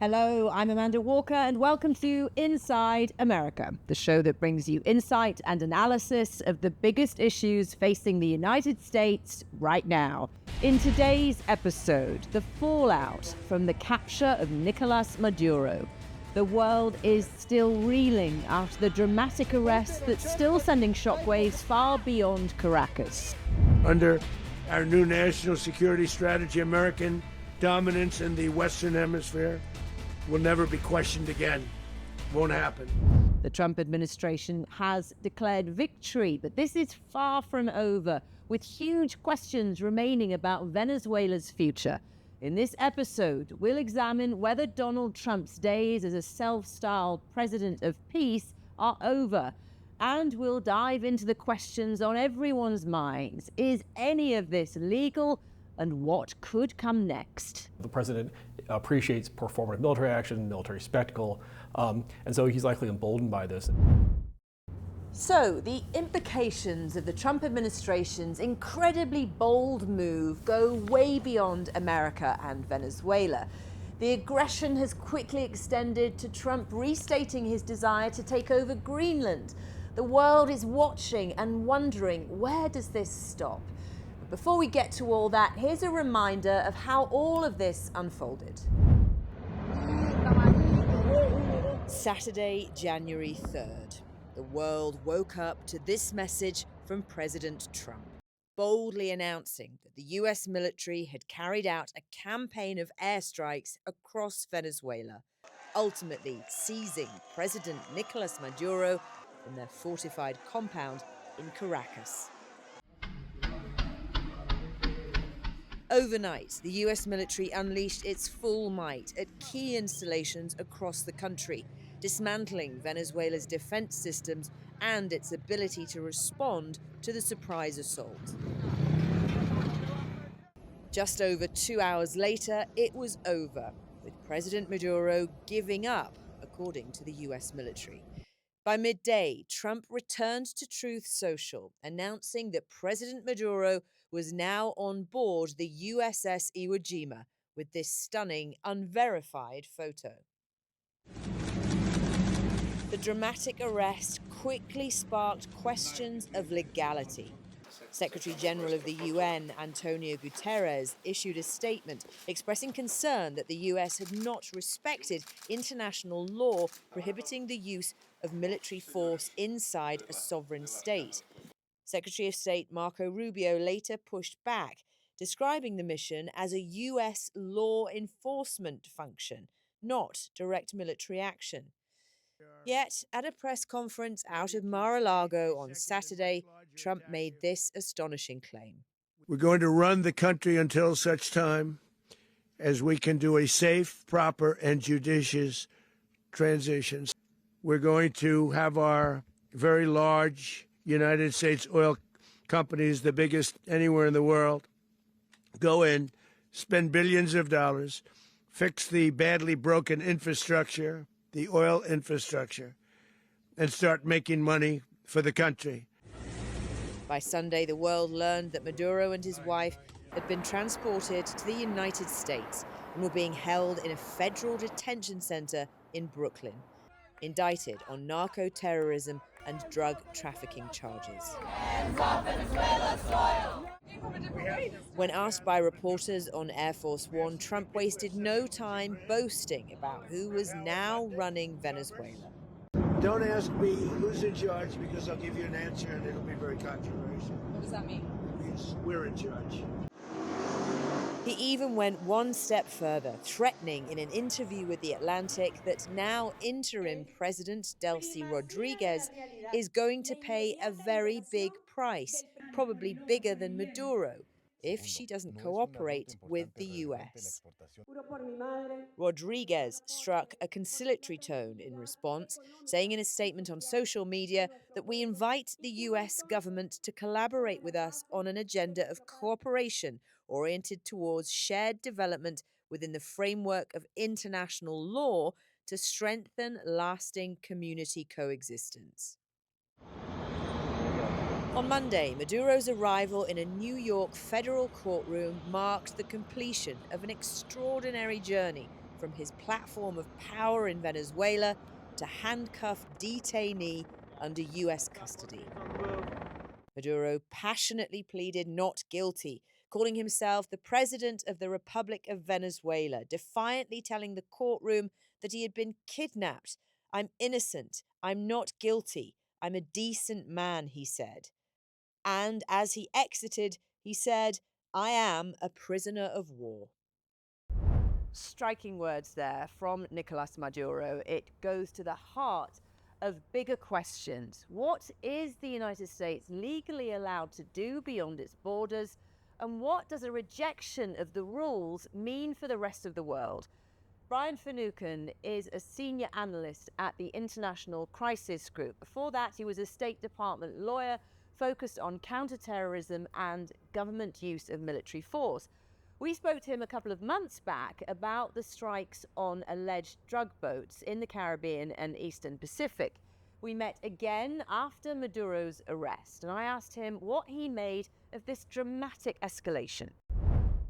Hello, I'm Amanda Walker, and welcome to Inside America, the show that brings you insight and analysis of the biggest issues facing the United States right now. In today's episode, the fallout from the capture of Nicolás Maduro. The world is still reeling after the dramatic arrest that's still sending shockwaves far beyond Caracas. Under our new national security strategy, American dominance in the Western Hemisphere will never be questioned again. Won't happen. The Trump administration has declared victory, but this is far from over, with huge questions remaining about Venezuela's future. In this episode, we'll examine whether Donald Trump's days as a self-styled president of peace are over. And we'll dive into the questions on everyone's minds. Is any of this legal? And what could come next? The president appreciates performative military action, military spectacle, and so he's likely emboldened by this. So, the implications of the Trump administration's incredibly bold move go way beyond America and Venezuela. The aggression has quickly extended to Trump restating his desire to take over Greenland. The world is watching and wondering, where does this stop? Before we get to all that, here's a reminder of how all of this unfolded. Saturday, January 3rd. The world woke up to this message from President Trump, boldly announcing that the US military had carried out a campaign of airstrikes across Venezuela, ultimately seizing President Nicolás Maduro in their fortified compound in Caracas. Overnight, the US military unleashed its full might at key installations across the country, dismantling Venezuela's defense systems and its ability to respond to the surprise assault. Just over 2 hours later, it was over, with President Maduro giving up, according to the US military. By midday, Trump returned to Truth Social, announcing that President Maduro was now on board the USS Iwo Jima with this stunning, unverified photo. The dramatic arrest quickly sparked questions of legality. Secretary General of the UN, Antonio Guterres, issued a statement expressing concern that the US had not respected international law prohibiting the use of military force inside a sovereign state. Secretary of State Marco Rubio later pushed back, describing the mission as a US law enforcement function, not direct military action. Yet, at a press conference out of Mar-a-Lago on Saturday, Trump made this astonishing claim. We're going to run the country until such time as we can do a safe, proper, and judicious transition. We're going to have our very large United States oil companies, the biggest anywhere in the world, go in, spend billions of dollars, fix the badly broken infrastructure, the oil infrastructure, and start making money for the country. By Sunday, the world learned that Maduro and his wife had been transported to the United States and were being held in a federal detention center in Brooklyn, indicted on narco-terrorism and drug trafficking charges. When asked by reporters on Air Force One, Trump wasted no time boasting about who was now running Venezuela. Don't ask me who's in charge, because I'll give you an answer and it'll be very controversial. What does that mean? It means we're in charge. He even went one step further, threatening in an interview with The Atlantic that now interim President Delcy Rodriguez is going to pay a very big price, probably bigger than Maduro, if she doesn't cooperate with the US. Rodriguez struck a conciliatory tone in response, saying in a statement on social media that we invite the US government to collaborate with us on an agenda of cooperation oriented towards shared development within the framework of international law to strengthen lasting community coexistence. On Monday, Maduro's arrival in a New York federal courtroom marked the completion of an extraordinary journey from his platform of power in Venezuela to handcuff detainee under U.S. custody. Maduro passionately pleaded not guilty, calling himself the president of the Republic of Venezuela, defiantly telling the courtroom that he had been kidnapped. "I'm innocent. I'm not guilty. I'm a decent man," he said. And as he exited, he said, "I am a prisoner of war." Striking words there from Nicolás Maduro. It goes to the heart of bigger questions. What is the United States legally allowed to do beyond its borders? And what does a rejection of the rules mean for the rest of the world? Brian Finucane is a senior analyst at the International Crisis Group. Before that, he was a State Department lawyer focused on counterterrorism and government use of military force. We spoke to him a couple of months back about the strikes on alleged drug boats in the Caribbean and Eastern Pacific. We met again after Maduro's arrest, and I asked him what he made of this dramatic escalation.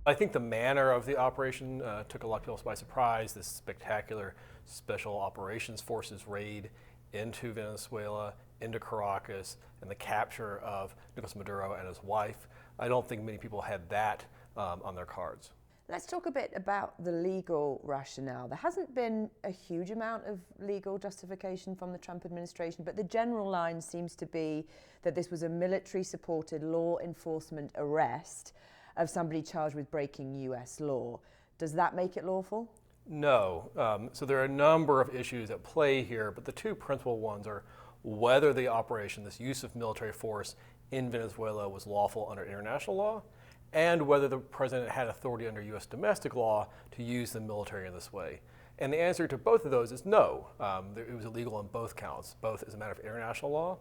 I think the manner of the operation took a lot of people by surprise. This spectacular Special Operations Forces raid into Venezuela, into Caracas, and the capture of Nicolás Maduro and his wife. I don't think many people had that on their cards. Let's talk a bit about the legal rationale. There hasn't been a huge amount of legal justification from the Trump administration, but the general line seems to be that this was a military-supported law enforcement arrest of somebody charged with breaking U.S. law. Does that make it lawful? No. So there are a number of issues at play here, but the two principal ones are whether the operation, this use of military force in Venezuela, was lawful under international law, and whether the president had authority under U.S. domestic law to use the military in this way. And the answer to both of those is no. It was illegal on both counts, both as a matter of international law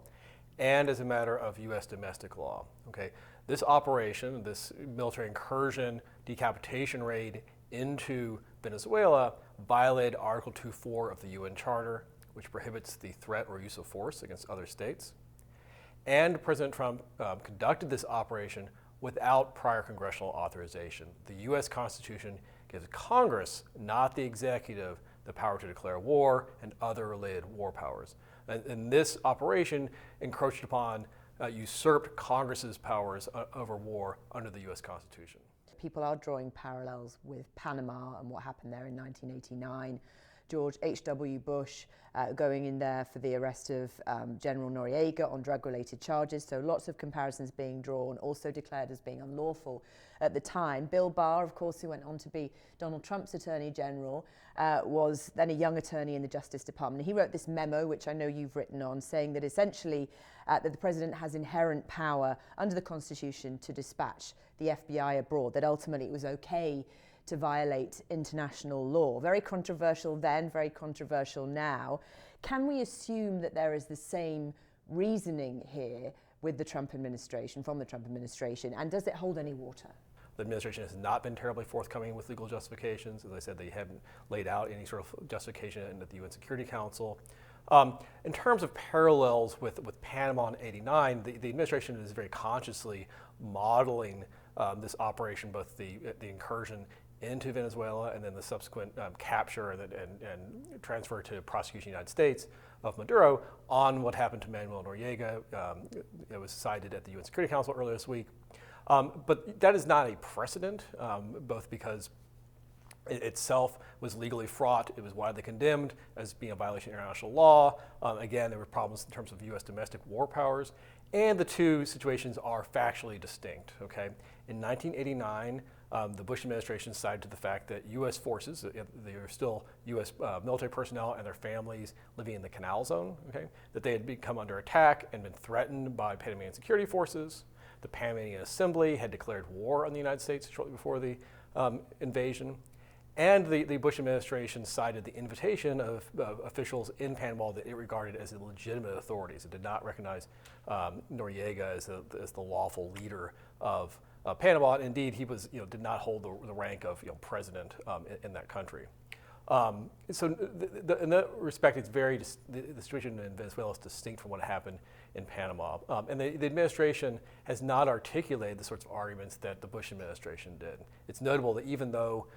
and as a matter of U.S. domestic law. Okay, this operation, this military incursion, decapitation raid into Venezuela violated Article 2.4 of the UN Charter, which prohibits the threat or use of force against other states. And President Trump conducted this operation without prior congressional authorization. The U.S. Constitution gives Congress, not the executive, the power to declare war and other related war powers. And this operation encroached upon, usurped Congress's powers over war under the U.S. Constitution. People are drawing parallels with Panama and what happened there in 1989. George H.W. Bush going in there for the arrest of General Noriega on drug-related charges. So lots of comparisons being drawn, also declared as being unlawful at the time. Bill Barr, of course, who went on to be Donald Trump's Attorney General, was then a young attorney in the Justice Department. He wrote this memo, which I know you've written on, saying that essentially that the president has inherent power under the Constitution to dispatch the FBI abroad, that ultimately it was okay to violate international law. Very controversial then, very controversial now. Can we assume that there is the same reasoning here with the Trump administration, from the Trump administration, and does it hold any water? The administration has not been terribly forthcoming with legal justifications. As I said, they haven't laid out any sort of justification at the UN Security Council. In terms of parallels with Panama in '89, the administration is very consciously modeling this operation, both the incursion into Venezuela and then the subsequent capture and transfer to prosecution in the United States of Maduro on what happened to Manuel Noriega. It was cited at the UN Security Council earlier this week. But that is not a precedent, both because it itself was legally fraught. It was widely condemned as being a violation of international law. Again, there were problems in terms of U.S. domestic war powers. And the two situations are factually distinct. Okay? In 1989, the Bush administration cited to the fact that U.S. forces, they are still U.S. Military personnel and their families living in the Canal Zone, okay, that they had become under attack and been threatened by Panamanian security forces. The Panamanian Assembly had declared war on the United States shortly before the invasion. And the Bush administration cited the invitation of officials in Panama that it regarded as legitimate authorities. It did not recognize Noriega as the lawful leader of Panama. Indeed, he was, did not hold the rank of president in that country. So in that respect, it's the situation in Venezuela is distinct from what happened in Panama. And the administration has not articulated the sorts of arguments that the Bush administration did. It's notable that even though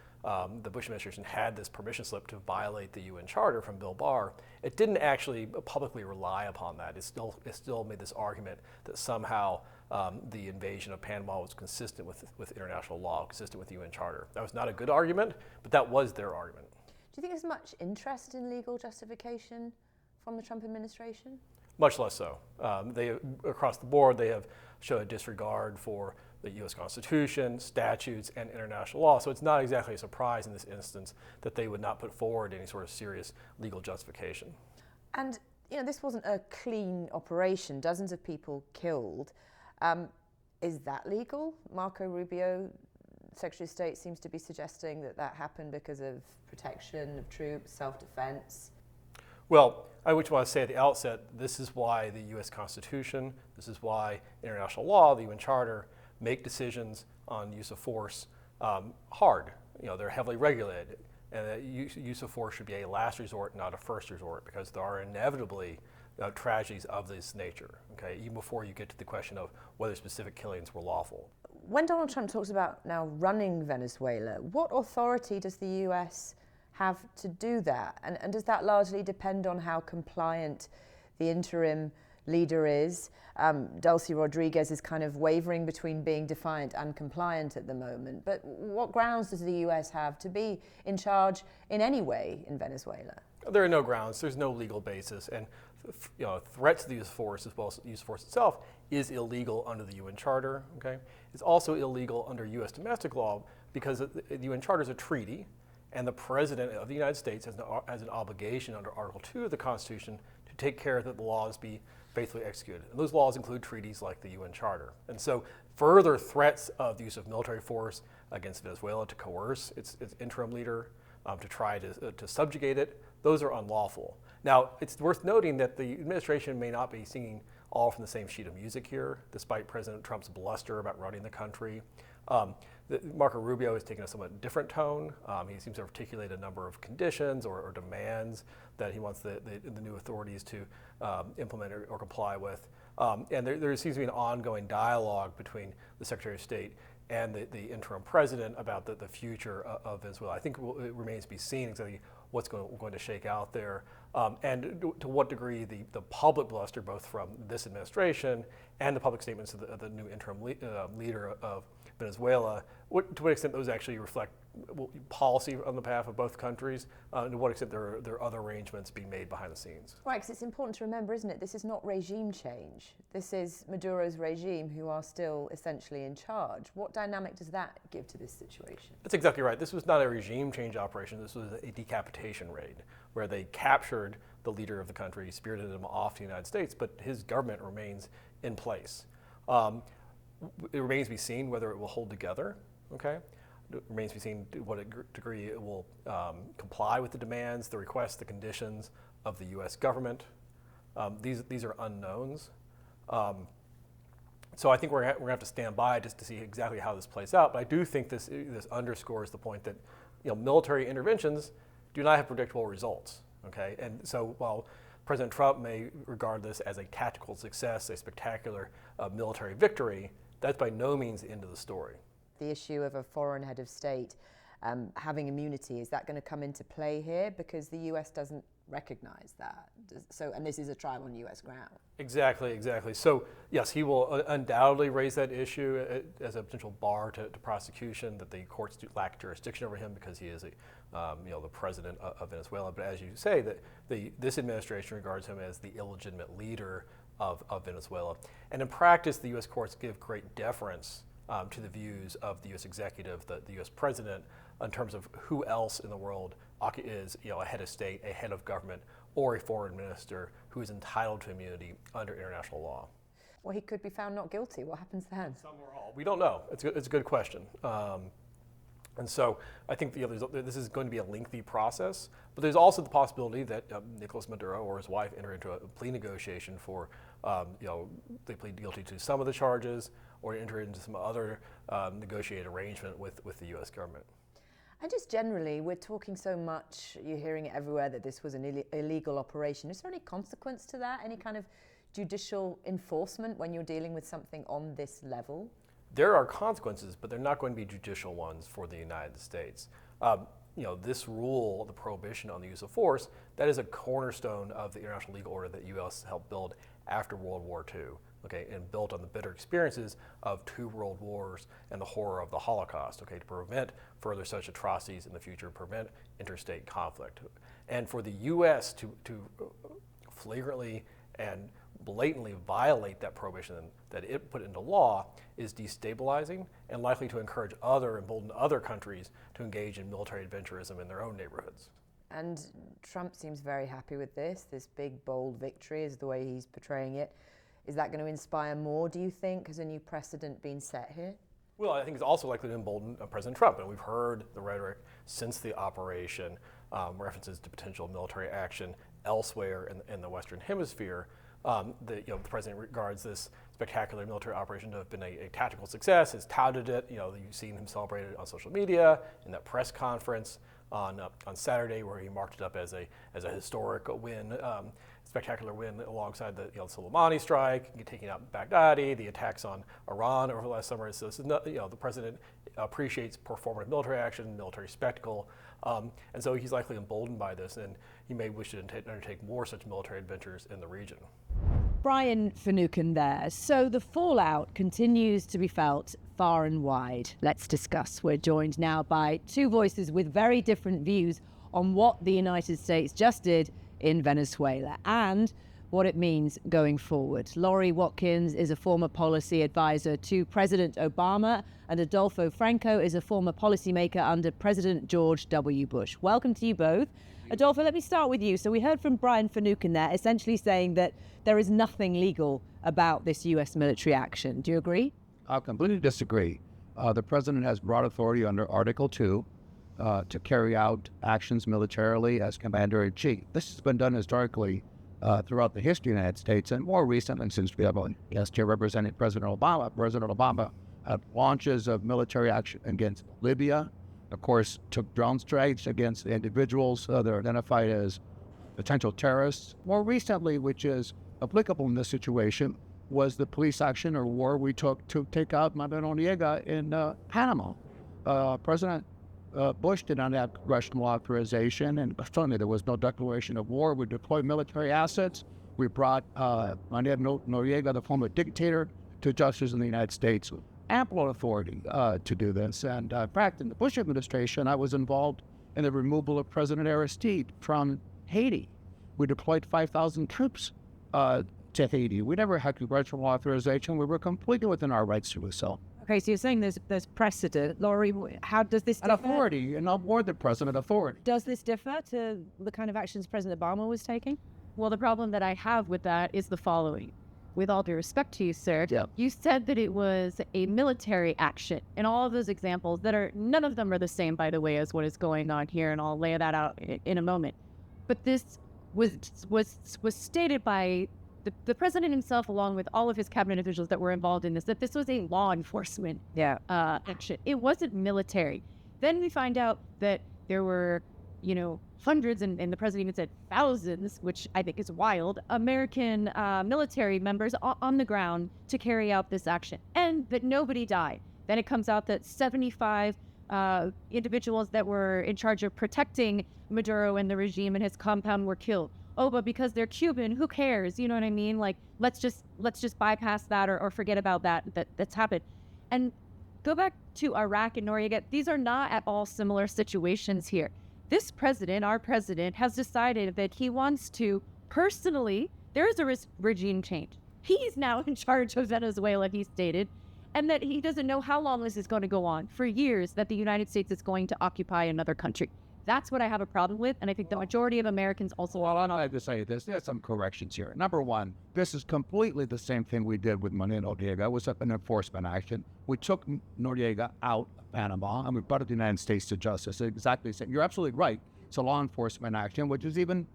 the Bush administration had this permission slip to violate the UN Charter from Bill Barr, it didn't actually publicly rely upon that. It still made this argument that somehow the invasion of Panama was consistent with international law, consistent with the UN Charter. That was not a good argument, but that was their argument. Do you think there's much interest in legal justification from the Trump administration? Much less so. Across the board, they have shown a disregard for the U.S. Constitution, statutes, and international law. So it's not exactly a surprise in this instance that they would not put forward any sort of serious legal justification. And this wasn't a clean operation. Dozens of people killed. Is that legal? Marco Rubio, Secretary of State, seems to be suggesting that happened because of protection of troops, self-defense. Well, I would want to say at the outset, this is why the U.S. Constitution, this is why international law, the UN Charter, make decisions on use of force hard. They're heavily regulated, and that use of force should be a last resort, not a first resort, because there are inevitably tragedies of this nature, okay, even before you get to the question of whether specific killings were lawful. When Donald Trump talks about now running Venezuela, what authority does the U.S. have to do that? And does that largely depend on how compliant the interim leader is? Delcy Rodriguez is kind of wavering between being defiant and compliant at the moment. But what grounds does the U.S. have to be in charge in any way in Venezuela? There are no grounds. There's no legal basis. And threats to the use of force, as well as the use of force itself, is illegal under the UN Charter. Okay, it's also illegal under U.S. domestic law because the UN Charter is a treaty, and the President of the United States has an obligation under Article 2 of the Constitution to take care that the laws be faithfully executed. And those laws include treaties like the UN Charter. And so further threats of the use of military force against Venezuela to coerce its interim leader, to try to subjugate it, those are unlawful. Now, it's worth noting that the administration may not be singing all from the same sheet of music here, despite President Trump's bluster about running the country. Marco Rubio has taken a somewhat different tone. He seems to articulate a number of conditions or demands that he wants the new authorities to implement or comply with. And there seems to be an ongoing dialogue between the Secretary of State and the interim president about the future of Venezuela. I think it remains to be seen exactly what's going to shake out there, and to what degree the public bluster, both from this administration and the public statements of the new interim leader of Venezuela, to what extent those actually reflect policy on the behalf of both countries, and to what extent there are other arrangements being made behind the scenes. Right, because it's important to remember, isn't it, this is not regime change. This is Maduro's regime who are still essentially in charge. What dynamic does that give to this situation? That's exactly right. This was not a regime change operation. This was a decapitation raid where they captured the leader of the country, spirited him off to the United States, but his government remains in place. It remains to be seen whether it will hold together, okay? It remains to be seen to what degree it will comply with the demands, the requests, the conditions of the U.S. government. These are unknowns. So I think we're going to have to stand by just to see exactly how this plays out. But I do think this underscores the point that military interventions do not have predictable results, okay? And so while President Trump may regard this as a tactical success, a spectacular military victory, that's by no means the end of the story. The issue of a foreign head of state having immunity, is that going to come into play here? Because the US doesn't recognize that. And this is a trial on US ground. Exactly. So yes, he will undoubtedly raise that issue as a potential bar to prosecution, that the courts do lack jurisdiction over him because he is the president of Venezuela. But as you say, that this administration regards him as the illegitimate leader of Venezuela. And in practice, the US courts give great deference to the views of the U.S. executive, the U.S. president, in terms of who else in the world is a head of state, a head of government, or a foreign minister who is entitled to immunity under international law. Well, he could be found not guilty. What happens then? Some or all. We don't know. It's a good question. And so I think this is going to be a lengthy process, but there's also the possibility that Nicolás Maduro or his wife enter into a plea negotiation for, they plead guilty to some of the charges or enter into some other negotiated arrangement with the U.S. government. And just generally, we're talking so much, you're hearing it everywhere, that this was an illegal operation. Is there any consequence to that? Any kind of judicial enforcement when you're dealing with something on this level? There are consequences, but they're not going to be judicial ones for the United States. This rule, the prohibition on the use of force, that is a cornerstone of the international legal order that the U.S. helped build after World War II, okay, and built on the bitter experiences of 2 world wars and the horror of the Holocaust, okay, to prevent further such atrocities in the future, prevent interstate conflict. And for the U.S. to flagrantly and blatantly violate that prohibition that it put into law is destabilizing and likely to encourage embolden other countries to engage in military adventurism in their own neighborhoods. And Trump seems very happy with this big, bold victory is the way he's portraying it. Is that going to inspire more, do you think? Has a new precedent been set here? Well, I think it's also likely to embolden President Trump. And we've heard the rhetoric since the operation, references to potential military action elsewhere in the Western Hemisphere. The president regards this spectacular military operation to have been a tactical success, has touted it. You've seen him celebrate it on social media, in that press conference on Saturday, where he marked it up as a historic win, spectacular win alongside the Soleimani strike, taking out Baghdadi, the attacks on Iran over the last summer. So this is not, the president appreciates performative military action, military spectacle, and so he's likely emboldened by this, and he may wish to undertake more such military adventures in the region. Brian Finucane there. So the fallout continues to be felt far and wide. Let's discuss. We're joined now by 2 voices with very different views on what the United States just did in Venezuela and what it means going forward. Laurie Watkins is a former policy advisor to President Obama, and Adolfo Franco is a former policymaker under President George W. Bush. Welcome to you both. Adolfo, let me start with you. So we heard from Brian Finucane there, essentially saying that there is nothing legal about this U.S. military action. Do you agree? I completely disagree. The president has broad authority under Article 2 to carry out actions militarily as commander-in-chief. This has been done historically throughout the history of the United States, and more recently since we have a guest here representing President Obama. President Obama had launches of military action against Libya, of course, took drone strikes against individuals that are identified as potential terrorists. More recently, which is applicable in this situation, was the police action or war we took to take out Maduro in Panama. President Bush did not have congressional authorization, and certainly there was no declaration of war. We deployed military assets. We brought Maduro Noriega, the former dictator, to justice in the United States. Ample authority to do this. And in fact, in the Bush administration, I was involved in the removal of President Aristide from Haiti. We deployed 5,000 troops to Haiti. We never had congressional authorization. We were completely within our rights to do so. Okay, so you're saying there's precedent. Laurie, how does this differ? An authority, and not more than president authority. Does this differ to the kind of actions President Obama was taking? Well, the problem that I have with that is the following. With all due respect to you, sir, Yeah. you said that it was a military action. And all of those examples none of them are the same, by the way, as what is going on here, and I'll lay that out in a moment. But this was stated by the president himself, along with all of his cabinet officials that were involved in this, that this was a law enforcement action. It wasn't military. Then we find out that there were, hundreds, and the president even said thousands, which I think is wild, American military members on the ground to carry out this action, and that nobody died. Then it comes out that 75 individuals that were in charge of protecting Maduro and the regime and his compound were killed. Oh, but because they're Cuban, who cares? You know what I mean? Like, let's just bypass that or forget about that's happened. And go back to Iraq and Noriega. These are not at all similar situations here. This president, our president, has decided that he wants to personally, there is a regime change. He's now in charge of Venezuela, he stated, and that he doesn't know how long this is going to go on. For years, that the United States is going to occupy another country. That's what I have a problem with, and I think the majority of Americans also Well, I have to say this. There's some corrections here. Number one, this is completely the same thing we did with Maduro Noriega. It was an enforcement action. We took Noriega out of Panama, and we brought the United States to justice. Exactly the same. You're absolutely right. It's a law enforcement action, which is even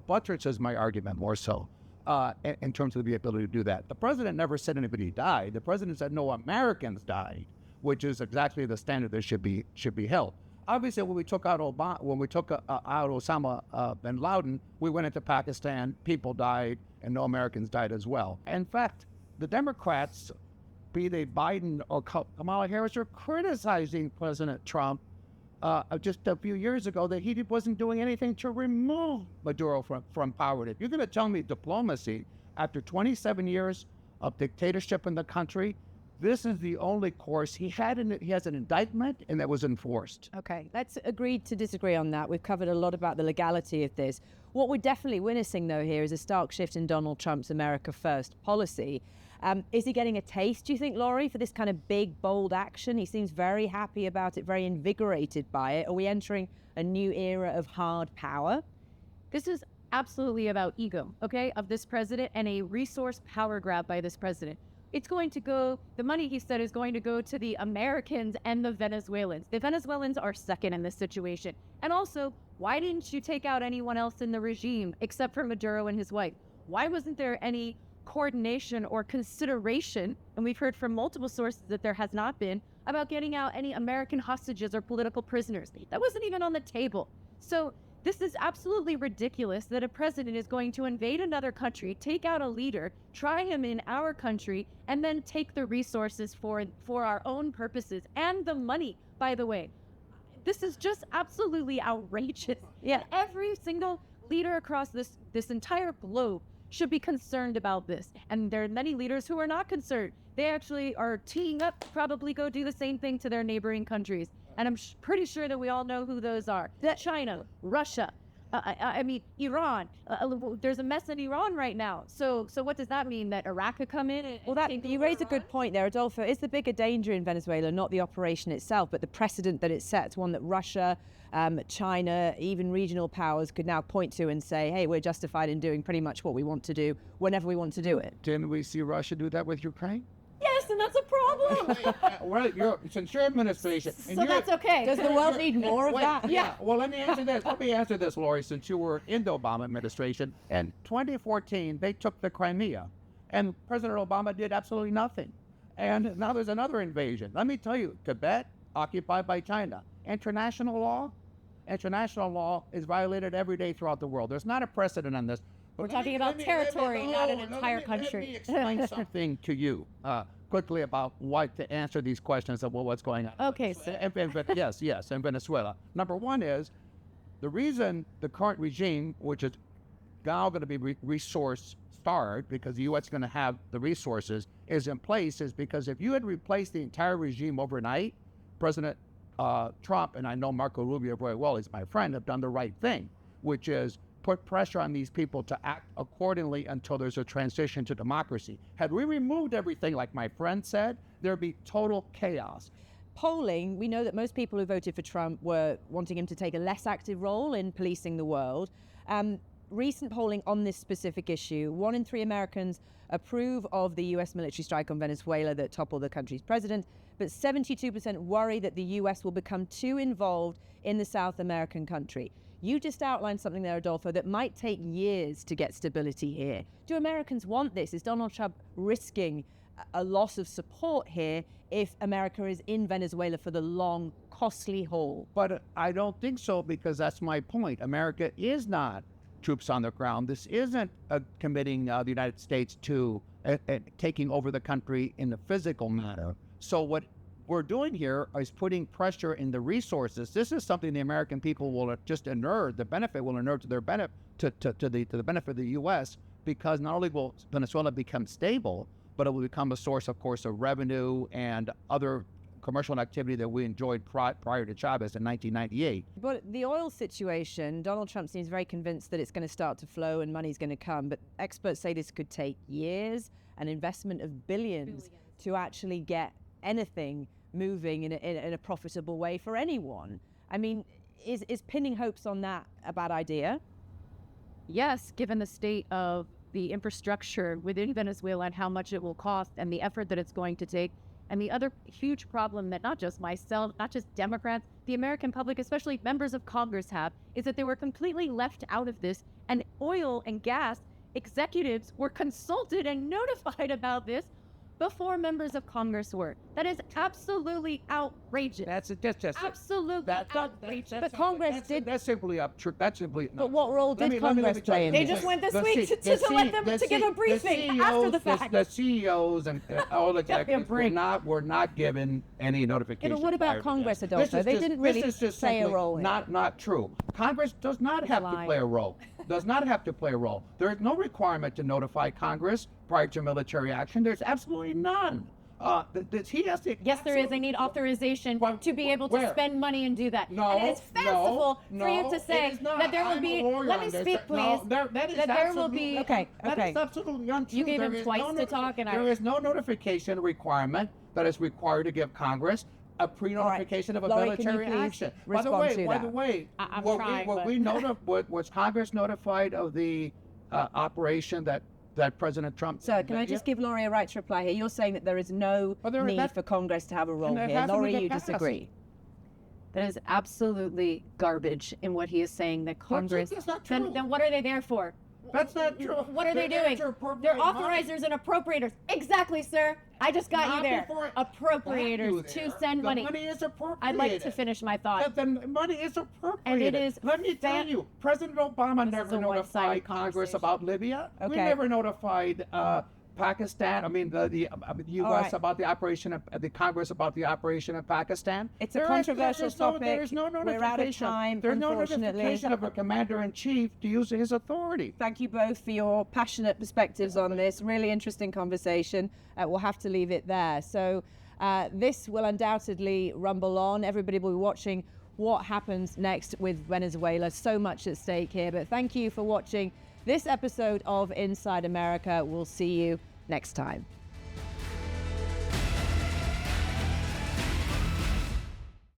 buttresses my argument more so in terms of the ability to do that. The president never said anybody died. The president said no Americans died, which is exactly the standard that should be held. Obviously, when we took out Osama bin Laden, we went into Pakistan, people died, and no Americans died as well. In fact, the Democrats, be they Biden or Kamala Harris, are criticizing President Trump just a few years ago that he wasn't doing anything to remove Maduro from power. If you're going to tell me diplomacy, after 27 years of dictatorship in the country, this is the only course he had. He has an indictment, and that was enforced. Okay, let's agree to disagree on that. We've covered a lot about the legality of this. What we're definitely witnessing, though, here is a stark shift in Donald Trump's America First policy. Is he getting a taste, do you think, Laurie, for this kind of big, bold action? He seems very happy about it, very invigorated by it. Are we entering a new era of hard power? This is absolutely about ego, okay, of this president and a resource power grab by this president. It's going to go, the money he said is going to go to the Americans and the Venezuelans. The Venezuelans are second in this situation. And also, why didn't you take out anyone else in the regime except for Maduro and his wife? Why wasn't there any coordination or consideration, and we've heard from multiple sources that there has not been, about getting out any American hostages or political prisoners? That wasn't even on the table. So this is absolutely ridiculous that a president is going to invade another country, take out a leader, try him in our country, and then take the resources for our own purposes and the money, by the way. This is just absolutely outrageous. Yeah, every single leader across this entire globe should be concerned about this. And there are many leaders who are not concerned. They actually are teeing up to probably go do the same thing to their neighboring countries. And I'm pretty sure that we all know who those are. China, Russia, Iran. There's a mess in Iran right now. So what does that mean? That Iraq could come in and Well, you raise a good point there, Adolfo. Is the bigger danger in Venezuela not the operation itself, but the precedent that it sets, one that Russia, China, even regional powers could now point to and say, hey, we're justified in doing pretty much what we want to do whenever we want to do it? Didn't we see Russia do that with Ukraine? Yes, and that's a problem. Since your administration, So that's okay. Does the world need more of that? Yeah. Well, let me answer this, Laurie, since you were in the Obama administration. In 2014, they took the Crimea, and President Obama did absolutely nothing. And now there's another invasion. Let me tell you, Tibet, occupied by China. International law is violated every day throughout the world. There's not a precedent on this. We're talking about territory, not an entire country. Let me explain something to you quickly about why to answer these questions of what's going on. Okay, sir. Yes, in Venezuela. Number one is the reason the current regime, which is now going to be resource starved because the U.S. is going to have the resources, is in place is because if you had replaced the entire regime overnight, President Trump, and I know Marco Rubio very well, he's my friend, have done the right thing, which is put pressure on these people to act accordingly until there's a transition to democracy. Had we removed everything, like my friend said, there'd be total chaos. Polling, we know that most people who voted for Trump were wanting him to take a less active role in policing the world. Recent polling on this specific issue, 1 in 3 Americans approve of the U.S. military strike on Venezuela that toppled the country's president, but 72% worry that the U.S. will become too involved in the South American country. You just outlined something there, Adolfo, that might take years to get stability here. Do Americans want this? Is Donald Trump risking a loss of support here if America is in Venezuela for the long, costly haul? But I don't think so, because that's my point. America is not troops on the ground. This isn't committing the United States to taking over the country in the physical manner. So what we're doing here is putting pressure in the resources. This is something the American people will just inure. The benefit will inure to their benefit, to the benefit of the U.S., because not only will Venezuela become stable, but it will become a source, of course, of revenue and other commercial activity that we enjoyed prior to Chavez in 1998. But the oil situation, Donald Trump seems very convinced that it's going to start to flow and money's going to come. But experts say this could take years, an investment of billions to actually get anything moving in a profitable way for anyone. I mean, is pinning hopes on that a bad idea? Yes, given the state of the infrastructure within Venezuela and how much it will cost and the effort that it's going to take. And the other huge problem that not just myself, not just Democrats, the American public, especially members of Congress have, is that they were completely left out of this. And oil and gas executives were consulted and notified about this before members of Congress were. That is absolutely outrageous. That's Absolutely outrageous. But Congress did. That's simply up. That's simply. But what role did Congress play in They this? just went this week to let them to give a briefing after the fact. The CEOs and all the executives were not given any notification. Yeah, but what about Congress, Adolfo? They didn't really play a role. Not true. Congress does not have to play a role. Does not have to play a role. There is no requirement to notify Congress prior to military action. There's absolutely none. He has to. Yes, there is. They need authorization to be able to Where? spend money and do that. No, and it's fanciful no, for you no, to say it is not. that there will I'm be. a lawyer Let me on this. speak, please. No, that is that there will absolutely- be. Okay. That is absolutely untrue. You gave him There is twice no to talk, and there is no notification requirement that is required to give Congress a pre-notification of a Laurie, can you military please action. respond to By that? the way, I'm were trying, we but- was Congress notified of the operation that President Trump? So can I just give Laurie a right to reply here? You're saying that there is no need for Congress to have a role and it here. hasn't Laurie, been you passed. disagree. That is absolutely garbage in what he is saying that Congress. That's not true. Then what are they there for? That's not true. What are they They're doing? there to appropriate They're money. authorizers and appropriators. Exactly, sir. I just got you Not there. before- Appropriators got you to there. send The money. money is appropriated. I'd like to finish my thought. The money is appropriated. And it is Let me tell you, President Obama This is never a one-sided notified Congress conversation. about Libya. We Okay. never notified Pakistan. I mean, the U.S. right. about the operation of the Congress about the operation in Pakistan. It's a controversial topic. There is no notification. We're out of time, There's no unfortunately. notification of a commander-in-chief to use his authority. Thank you both for your passionate perspectives on this. Really interesting conversation. We'll have to leave it there. So this will undoubtedly rumble on. Everybody will be watching what happens next with Venezuela. So much at stake here. But thank you for watching this episode of Inside America. We'll see you next time.